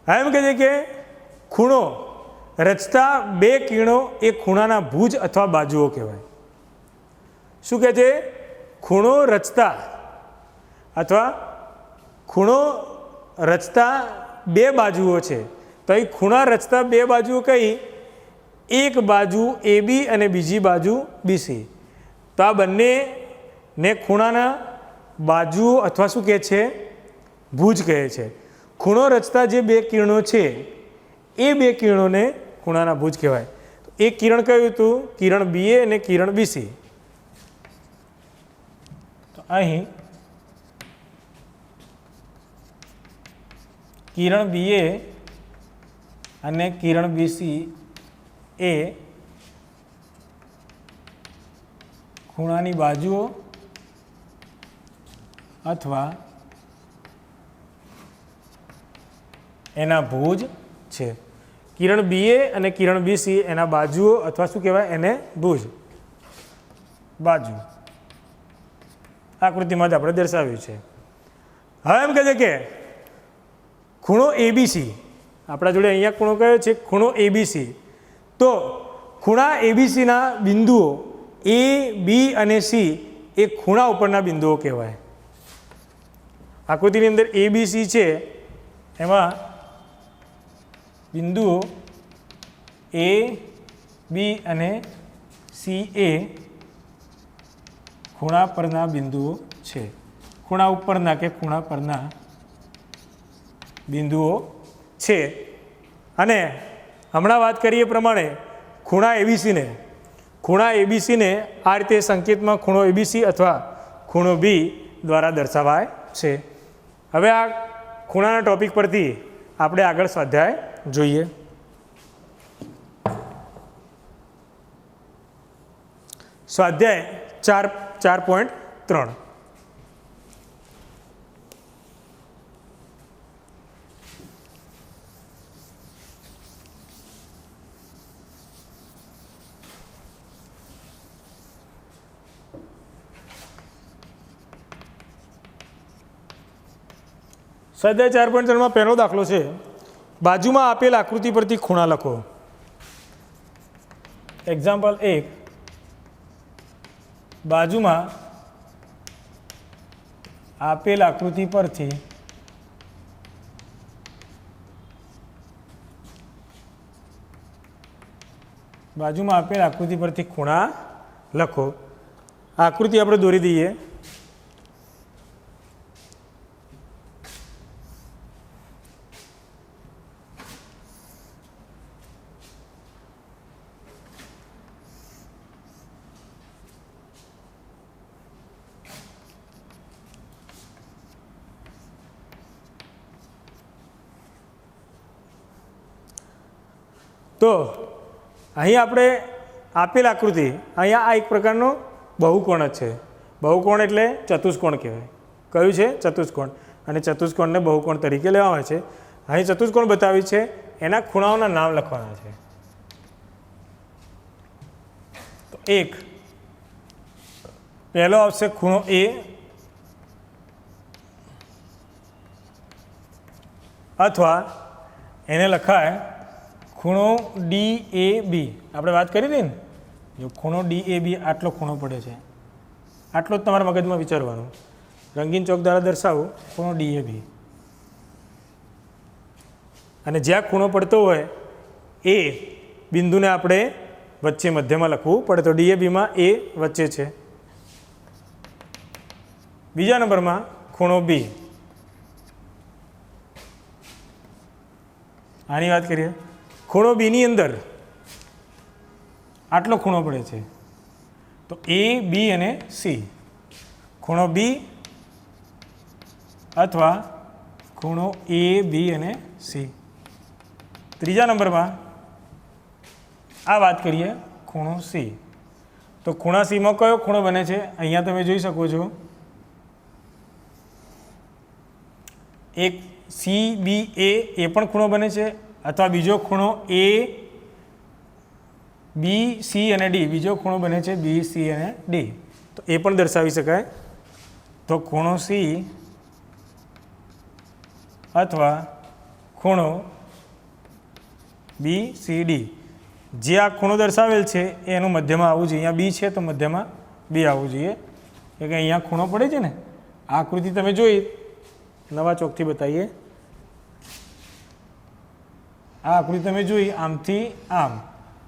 એમ કહે છે કે ખૂણો રચતા બે કિરણો એ ખૂણાના ભુજ અથવા બાજુઓ કહેવાય. શું કહે છે? ખૂણો રચતા અથવા ખૂણો રચતા બે બાજુઓ છે. તો અહીં ખૂણા રચતા બે બાજુઓ કઈ? એક બાજુ એબી અને બીજી બાજુ બીસી. તો આ બંનેને ખૂણાના બાજુઓ અથવા શું કહે છે? ભુજ કહે છે. ખૂણો રચતા જે બે કિરણો છે એ બે કિરણોને ખૂણાના ભુજ કહેવાય. એક કિરણ કયું હતું? કિરણ બી એ અને કિરણ બીસી. તો અહીં કિરણ બી એ અને કિરણ બીસી એ ખૂણાની બાજુઓ અથવા એના ભુજ છે. કિરણ બી એ અને કિરણ બીસી એના બાજુઓ અથવા શું કહેવાય? એને ભુજ, બાજુ. આકૃતિમાં જ આપણે દર્શાવ્યું છે. હવે એમ કહે છે કે ખૂણો એબીસી, આપણા જોડે અહીંયા ખૂણો કયો છે? ખૂણો એબીસી. તો ખૂણા એબીસીના બિંદુઓ એ, બી અને સી એ ખૂણા ઉપરના બિંદુઓ કહેવાય. આકૃતિની અંદર એબીસી છે એમાં બિંદુઓ એ બી અને સી એ ખૂણા પરના બિંદુઓ છે. ખૂણા ઉપરના કે ખૂણા પરના બિંદુઓ છે. અને હમણાં વાત કરીએ એ પ્રમાણે ખૂણા એબીસીને આ રીતે સંકેતમાં ખૂણો એબીસી અથવા ખૂણો બી દ્વારા દર્શાવાય છે. હવે આ ખૂણાના ટોપિક પરથી આપણે આગળ સ્વાધ્યાય જોઈએ. સ્વાધ્યાય 4.3 સ્વાધ્યાય 4.3 પહેલો દાખલો છે. બાજુમાં આપેલ આકૃતિ પરથી ખૂણા લખો. એક્ઝામ્પલ 1, બાજુમાં આપેલ આકૃતિ પરથી ખૂણા લખો. આકૃતિ આપણે દોરી દઈએ. તો અહીં આપણે આપેલ આકૃતિ, અહીંયા આ એક પ્રકારનો બહુકોણ જ છે. બહુકોણ એટલે ચતુષ્કોણ કહેવાય. કયું છે? ચતુષ્કોણ. અને ચતુષ્કોણને બહુકોણ તરીકે લેવામાં આવે છે. અહીં ચતુષ્કોણ બતાવી છે, એના ખૂણાઓના નામ લખવાના છે. તો એક પહેલો આવશે ખૂણો એ, અથવા એને લખાય ખૂણો ડી એ બી. આપણે વાત કરી હતી ને, જો ખૂણો ડી એ બી આટલો ખૂણો પડે છે, આટલો જ તમારા મગજમાં વિચારવાનું. રંગીન ચોક દ્વારા દર્શાવું ખૂણો ડી એ બી. અને જ્યાં ખૂણો પડતો હોય એ બિંદુને આપણે વચ્ચે મધ્યમાં લખવું પડે. તો ડી એ બીમાં એ વચ્ચે છે. બીજા નંબરમાં ખૂણો બી. આની વાત કરીએ. ખૂણો બીની અંદર આટલો ખૂણો પડે છે, તો એ બી અને સી. ખૂણો બી અથવા ખૂણો એ બી અને સી. ત્રીજા નંબરમાં આ વાત કરીએ ખૂણો સી. તો ખૂણા સીમાં કયો ખૂણો બને છે? અહીંયા તમે જોઈ શકો છો, એક સી બી એ પણ ખૂણો બને છે, અથવા બીજો ખૂણો એ બી સી અને ડી, બીજો ખૂણો બને છે બી સી અને ડી. તો એ પણ દર્શાવી શકાય. તો ખૂણો સી અથવા ખૂણો બી સી ડી. જે આ ખૂણો દર્શાવેલ છે એ એનું મધ્યમાં આવવું જોઈએ. અહીંયા બી છે તો મધ્યમાં બી આવવું જોઈએ. કે અહીંયા ખૂણો પડે છે ને, આ આકૃતિ તમે જોઈ, નવા ચોકથી બતાવીએ. આ આકૃતિ તમે જોઈ આમથી આમ,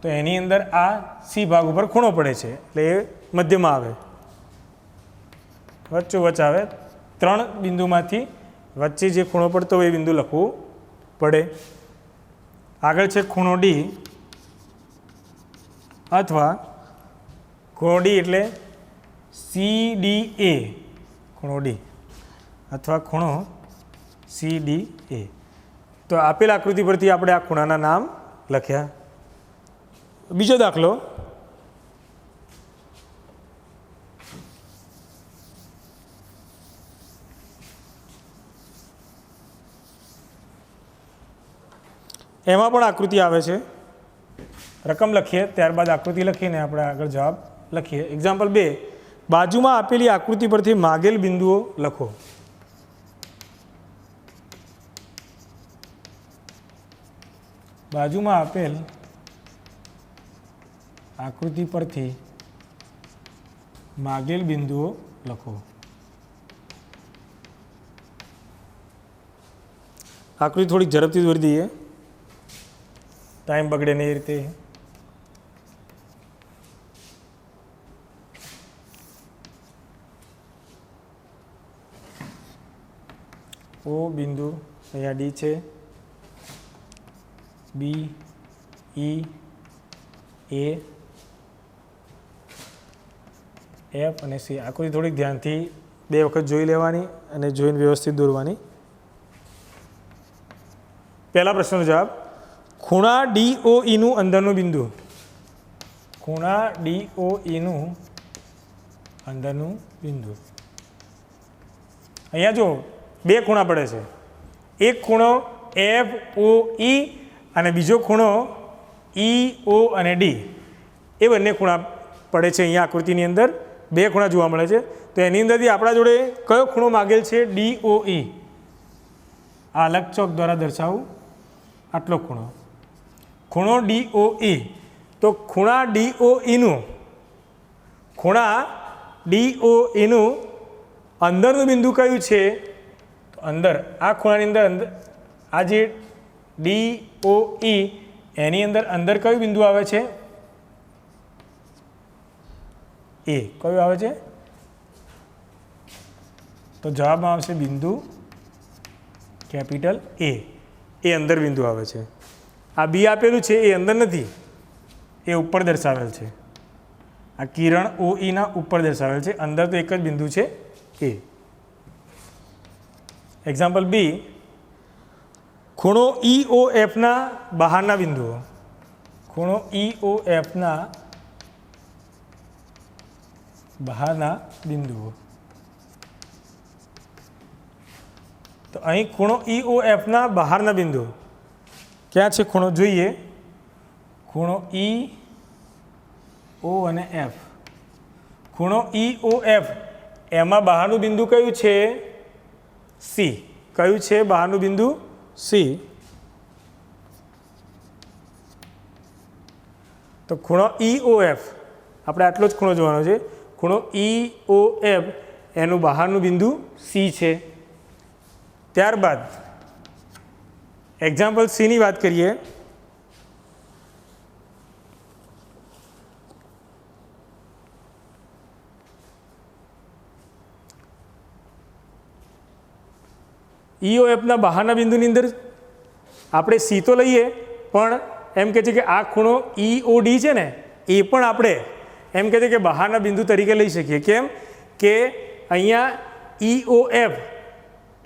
તો એની અંદર આ સી ભાગ ઉપર ખૂણો પડે છે, એટલે એ મધ્યમાં આવે, વચ્ચોવચ્ચ આવે. ત્રણ બિંદુમાંથી વચ્ચે જે ખૂણો પડતો હોય એ બિંદુ લખવું પડે. આગળ છે ખૂણો ડી અથવા ખૂણો ડી એટલે સી ડી એ. ખૂણો ડી અથવા ખૂણો સી ડી એ. તો આપેલ આકૃતિ પરથી આપણે આ ખૂણાના નામ લખ્યા. બીજો દાખલો, એમાં પણ આકૃતિ આવે છે. રકમ લખીએ, ત્યારબાદ આકૃતિ લખીને આપણે આગળ જવાબ લખીએ. એક્ઝામ્પલ 2, બાજુમાં આપેલી આકૃતિ પરથી માગેલ બિંદુઓ લખો. બાજુમાં આપેલ આકૃતિ પરથી માગેલ બિંદુઓ લખો. આકૃતિ થોડીક ઝડપથી દોરી દઈએ, ટાઈમ બગડે નહીં એ રીતે. ઓ બિંદુ, અહીંયા ડી છે, બી, ઈ, એ, એફ અને સી. આકૃતિ થોડીક ધ્યાનથી 2 વખત જોઈ લેવાની અને જોઈને વ્યવસ્થિત દોરવાની. પહેલા પ્રશ્નનો જવાબ, ખૂણા DOE નું અંદરનું બિંદુ. ખૂણા DOE નું અંદરનું બિંદુ. અહીંયા જો 2 ખૂણા પડે છે, એક ખૂણો FOE અને બીજો ખૂણો EO અને D. એ બંને ખૂણા પડે છે. અહીંયા આકૃતિની અંદર 2 ખૂણા જોવા મળે છે. તો એની અંદરથી આપણા જોડે કયો ખૂણો માગેલ છે? DOE. આ અલગ ચોક દ્વારા દર્શાવું, આટલો ખૂણો, ખૂણો DOE. તો ખૂણા DOE નું અંદરનું બિંદુ કયું છે? તો અંદર આ ખૂણાની અંદર આ જે DOE એની અંદર કયું બિંદુ આવે છે? એ. કયું આવે છે? તો જવાબમાં આવશે બિંદુ કેપિટલ A. એ અંદર બિંદુ આવે છે. આ બી આપેલું છે એ અંદર નથી, એ ઉપર દર્શાવેલ છે. આ કિરણ OE ના ઉપર દર્શાવેલ છે, અંદર તો એક જ બિંદુ છે એ. એક્ઝામ્પલ બી, ખૂણો EOF ના બહારના બિંદુઓ. ખૂણો EOF ના બહારના બિંદુઓ. તો અહીં ખૂણો EOF ના બહારના બિંદુ ક્યાં છે? ખૂણો જોઈએ, ખૂણો EO અને F. ખૂણો EOF એમાં બહારનું બિંદુ કયું છે? C. કયું છે બહારનું બિંદુ? C. તો ખૂણો EOF આપણે આટલો જ ખૂણો જોવાનો છે. ખૂણો EOF એનું બહારનું બિંદુ C છે. ત્યારબાદ એક્ઝામ્પલ C ની વાત કરીએ. EOFના બહારના બિંદુની અંદર આપણે C તો લઈએ, પણ એમ કહે છે કે આ ખૂણો EOD છે ને, એ પણ આપણે એમ કહે છે કે બહારના બિંદુ તરીકે લઈ શકીએ. કેમ કે અહીંયા EOF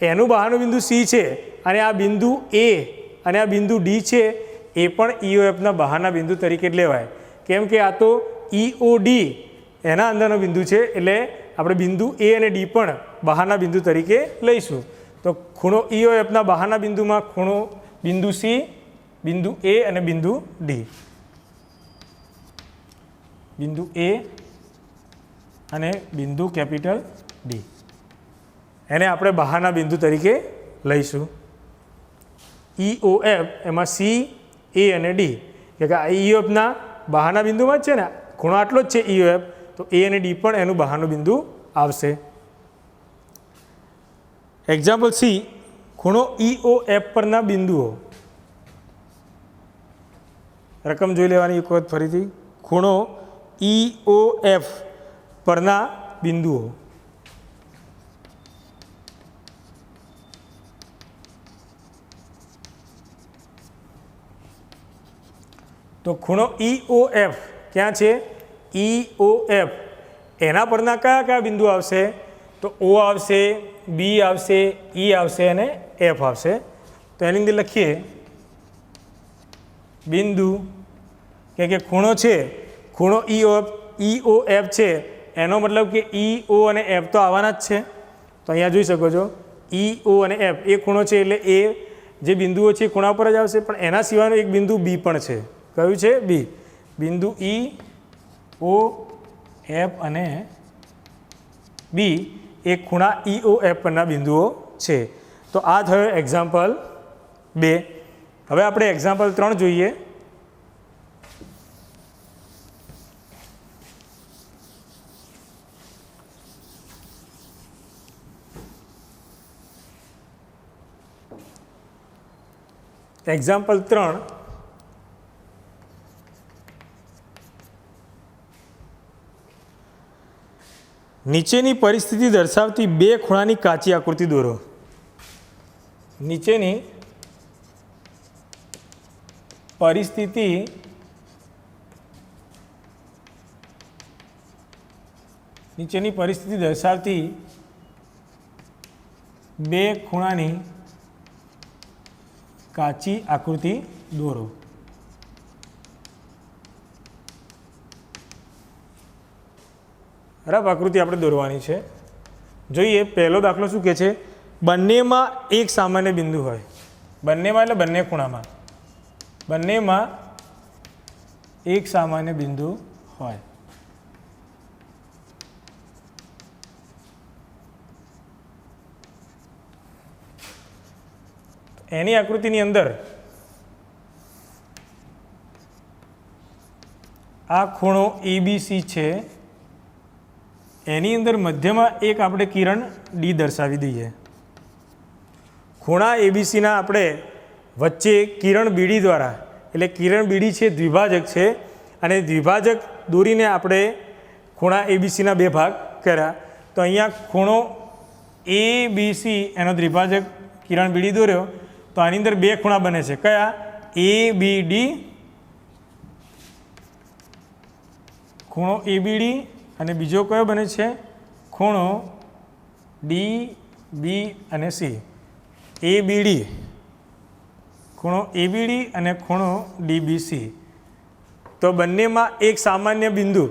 એનું બહારનું બિંદુ C છે અને આ બિંદુ A અને આ બિંદુ D છે એ પણ EOFના બહારના બિંદુ તરીકે જ લેવાય. કેમ કે આ તો EOD એના અંદરનો બિંદુ છે, એટલે આપણે બિંદુ A અને D પણ બહારના બિંદુ તરીકે લઈશું. તો ખૂણો EOFના બહારના બિંદુમાં ખૂણો બિંદુ C, બિંદુ A અને બિંદુ D. બિંદુ A અને બિંદુ કેપિટલ D એને આપણે બહારના બિંદુ તરીકે લઈશું. EOF એમાં C, A અને D, કે આ EOFના બહારના બિંદુમાં જ છે ને, ખૂણો આટલો જ છે EOF, તો A અને D પણ એનું બહારનું બિંદુ આવશે. એક્ઝામ્પલ C, ખૂણો EOF પરના બિંદુઓ. રકમ જોઈ લેવાની એક વખત ફરીથી. ખૂણો EOF પરના બિંદુઓ. તો ખૂણો EOF ક્યાં છે? EOF એના પરના કયા કયા બિંદુ આવશે? તો O આવશે, B આવશે, E આવશે અને F આવશે. તો એની અંદર લખીએ બિંદુ, કે ખૂણો છે, ખૂણો EOF છે, એનો મતલબ કે EO અને F તો આવવાના જ છે. તો અહીંયા જોઈ શકો છો EO અને F એ ખૂણો છે, એટલે એ જે બિંદુઓ છે ખૂણા પર જ આવશે. પણ એના સિવાયનું એક બિંદુ B પણ છે. કયું છે? B. બિંદુ EOF અને B એ ખૂણા EOF પરના બિંદુઓ છે. તો આ થયો એક્ઝામ્પલ 2. હવે આપણે એક્ઝામ્પલ 3 જોઈએ. એક્ઝામ્પલ 3, નીચેની પરિસ્થિતિ દર્શાવતી બે ખૂણાની કાચી આકૃતિ દોરો. નીચેની પરિસ્થિતિ દર્શાવતી બે ખૂણાની કાચી આકૃતિ દોરો. બરાબર, આકૃતિ આપણે દોરવાની છે. જોઈએ પહેલો દાખલો શું કહે છે, બંનેમાં એક સામાન્ય બિંદુ હોય. બંનેમાં એટલે બંને ખૂણામાં, બંનેમાં એક સામાન્ય બિંદુ હોય. એની આકૃતિની અંદર આ ખૂણો ABC છે, એની અંદર મધ્યમાં એક આપણે કિરણ ડી દર્શાવી દઈએ. ખૂણા ABCના આપણે વચ્ચે કિરણ BD દ્વારા, એટલે કિરણ BD છે દ્વિભાજક છે, અને દ્વિભાજક દોરીને આપણે ખૂણા ABCના બે ભાગ કર્યા. તો અહીંયા ખૂણો ABC એનો દ્વિભાજક કિરણ BD દોર્યો, તો આની અંદર બે ખૂણા બને છે. કયા? ABD, ખૂણો ABD, અને બીજો કયો બને છે? ખૂણો DB અને C. ABD, ખૂણો ABD અને ખૂણો DBC. તો બંનેમાં એક સામાન્ય બિંદુ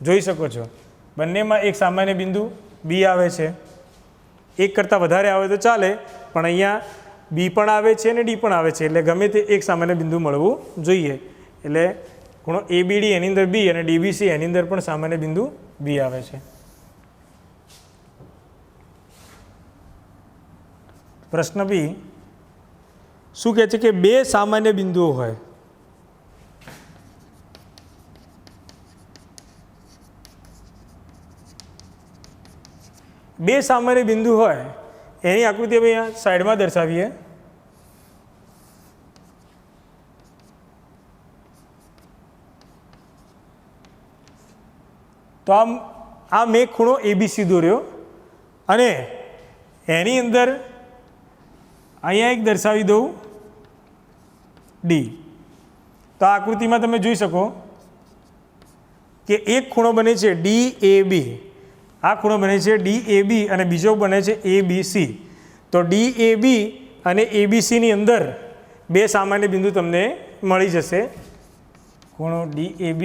જોઈ શકો છો. બંનેમાં એક સામાન્ય બિંદુ B આવે છે. એક કરતાં વધારે આવે તો ચાલે, પણ અહીંયા B પણ આવે છે અને D પણ આવે છે, એટલે ગમે તે એક સામાન્ય બિંદુ મળવું જોઈએ. એટલે ખૂણો ABD એની અંદર B અને DBC એની અંદર પણ સામાન્ય બિંદુ B આવે છે. પ્રશ્ન બી શું કહે છે કે બે સામાન્ય બિંદુઓ હોય. બે સામાન્ય બિંદુ હોય એની આકૃતિ આપણે અહીંયા સાઈડમાં દર્શાવીએ. તો આ મેં ખૂણો ABC દોર્યો, અને એની અંદર અહીંયા એક દર્શાવી દઉં D. તો આ આકૃતિમાં તમે જોઈ શકો કે એક ખૂણો બને છે DAB, આ ખૂણો બને છે DAB અને બીજો બને છે ABC. તો DAB અને ABCની અંદર બે સામાન્ય બિંદુ તમને મળી જશે. ખૂણો DAB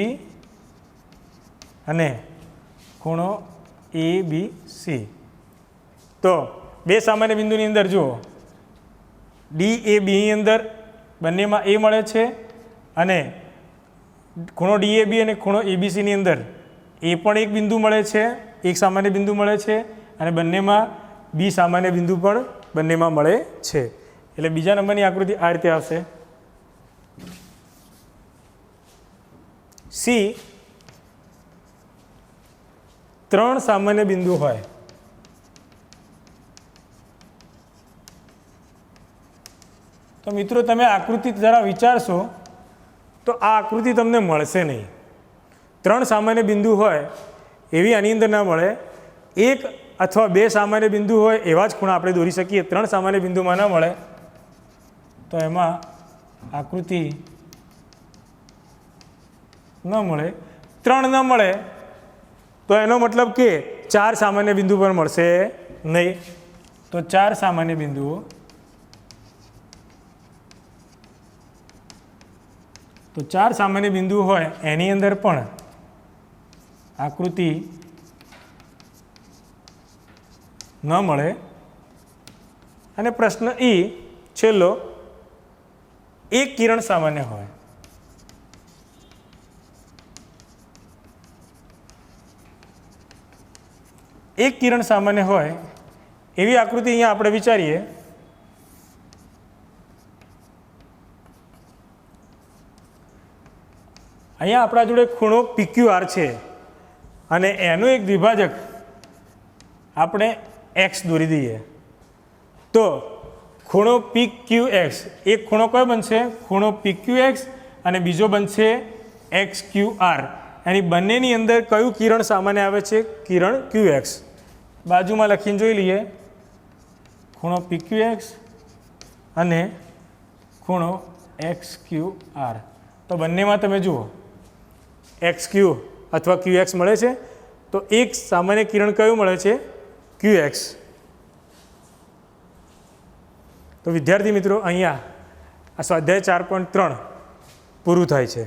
અને ખૂણો ABC. તો બે સામાન્ય બિંદુની અંદર જુઓ, DABની અંદર બંનેમાં A મળે છે, અને ખૂણો DAB અને ખૂણો ABCની અંદર A પણ એક બિંદુ મળે છે, એક સામાન્ય બિંદુ મળે છે, અને બંનેમાં B સામાન્ય બિંદુ પણ બંનેમાં મળે છે. એટલે બીજા નંબરની આકૃતિ આ રીતે આવશે. C, ત્રણ સામાન્ય બિંદુ હોય. તો મિત્રો તમે આકૃતિ જરા વિચારશો તો આ આકૃતિ તમને મળશે નહીં. ત્રણ સામાન્ય બિંદુ હોય એવી આની અંદર ના મળે. એક અથવા બે સામાન્ય બિંદુ હોય એવા જ ખૂણા આપણે દોરી શકીએ. ત્રણ સામાન્ય બિંદુમાં ના મળે તો એમાં આકૃતિ ન મળે. ત્રણ ન મળે તો એનો મતલબ કે ચાર સામાન્ય બિંદુ પણ મળશે નહીં. તો ચાર સામાન્ય બિંદુઓ, તો ચાર સામાન્ય બિંદુ હોય એની અંદર પણ આકૃતિ ન મળે. અને પ્રશ્ન છેલ્લો, એક કિરણ સામાન્ય હોય. એક કિરણ સામાન્ય હોય એવી આકૃતિ અહીંયા આપણે વિચારીએ. અહીંયા આપણા જોડે ખૂણો PQR છે, અને એનું એક દ્વિભાજક આપણે X દોરી દઈએ. તો ખૂણો પી ક્યુ એક્સ, એક ખૂણો કયો બનશે? ખૂણો પી ક્યુ એક્સ અને બીજો બનશે એક્સ ક્યુ આર. એની બંનેની અંદર કયું કિરણ સામાન્ય આવે છે? કિરણ ક્યુ એક્સ. બાજુમાં લખીને જોઈ લઈએ, ખૂણો પી ક્યુ એક્સ અને ખૂણો એક્સ ક્યુ આર. તો બંનેમાં તમે જુઓ એક્સ ક્યુ અથવા ક્યુ એક્સ મળે છે, તો એક સામાન્ય કિરણ કયું મળે છે? ક્યુ એક્સ. તો વિદ્યાર્થી મિત્રો, અહીંયા આ સ્વાધ્યાય 4.3 પૂરું થાય છે.